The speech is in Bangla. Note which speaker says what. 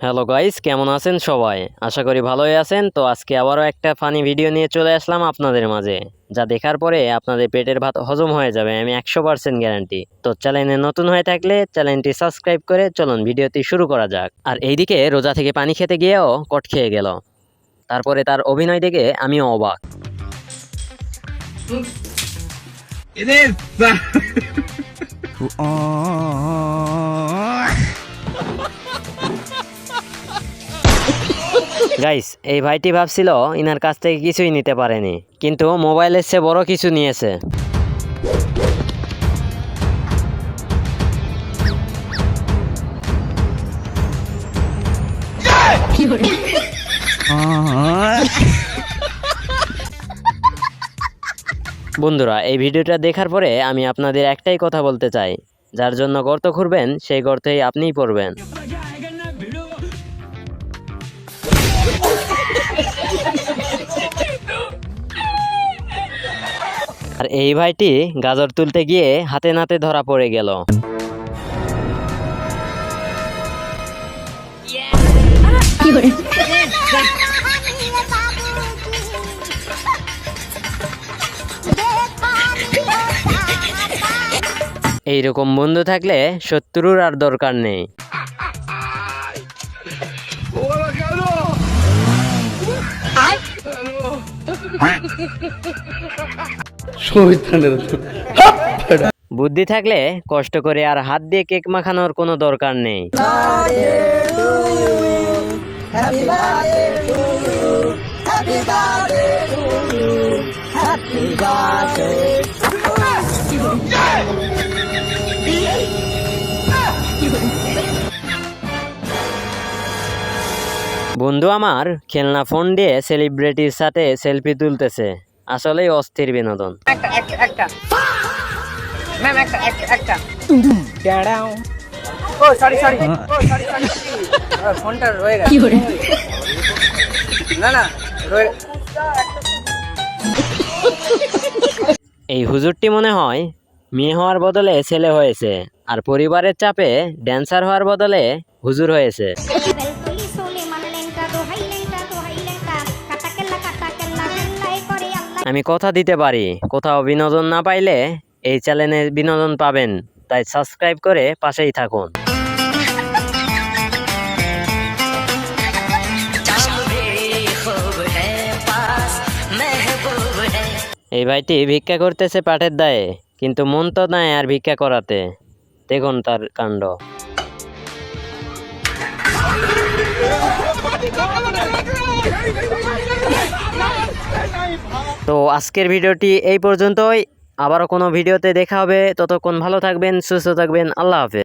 Speaker 1: হ্যালো গাইস, কেমন আছেন সবাই? আশা করি ভালোই আছেন। তো আজকে আবারও একটা ফানি ভিডিও নিয়ে চলে আসলাম আপনাদের মাঝে, যা দেখার পরে আপনাদের পেটের ভাত হজম হয়ে যাবে, আমি 100% গ্যারান্টি। তো চ্যানেলে নতুন হয়ে থাকলে চ্যানেলটি সাবস্ক্রাইব করে চলুন ভিডিওটি শুরু করা যাক। আর এইদিকে রোজা থেকে পানি খেতে গিয়েও কট খেয়ে গেল। তারপরে তার অভিনয় দেখে আমিও অবাক। গাইস, এই ভাইটি ভাবছিল ইনার কাছ থেকে কিছুই নিতে পারেনি, কিন্তু মোবাইলের চেয়ে বড় কিছু নিয়েছে। বন্ধুরা, এই ভিডিওটা দেখার পরে আমি আপনাদের একটাই কথা বলতে চাই, যার জন্য গর্ত খুঁড়বেন সেই গর্তেই আপনিই পড়বেন। আর এই ভাইটি গাজর তুলতে গিয়ে হাতে নাতে ধরা পড়ে গেল। এইরকম বন্ধু থাকলে শত্রুর আর দরকার নেই। বুদ্ধি থাকলে কষ্ট করে আর হাত দিয়ে কেক মাখানোর কোনো দরকার নেই। বন্ধু আমার খেলনা ফোন দিয়ে সেলিব্রিটির সাথে সেলফি তুলতেছে, আসলেই অস্থির বিনোদন। এই হুজুরটি মনে হয় মেয়ে হওয়ার বদলে ছেলে হয়েছে, আর পরিবারের চাপে ড্যান্সার হওয়ার বদলে হুজুর হয়েছে। আমি কথা দিতে পারি, কোথাও বিনোদন না পাইলে এই চ্যানেলে বিনোদন পাবেন, তাই সাবস্ক্রাইব করে পাশেই থাকুন। এই ভাইটি ভিক্ষা করতেছে পাটের দায়ে, কিন্তু মন তো নাই আর ভিক্ষা করাতে। দেখুন তার কাণ্ড। তো আজকের ভিডিওটি এই পর্যন্তই। আবারও কোনো ভিডিওতে দেখা হবে। ততক্ষণ ভালো থাকবেন, সুস্থ থাকবেন। আল্লাহ হাফেজ।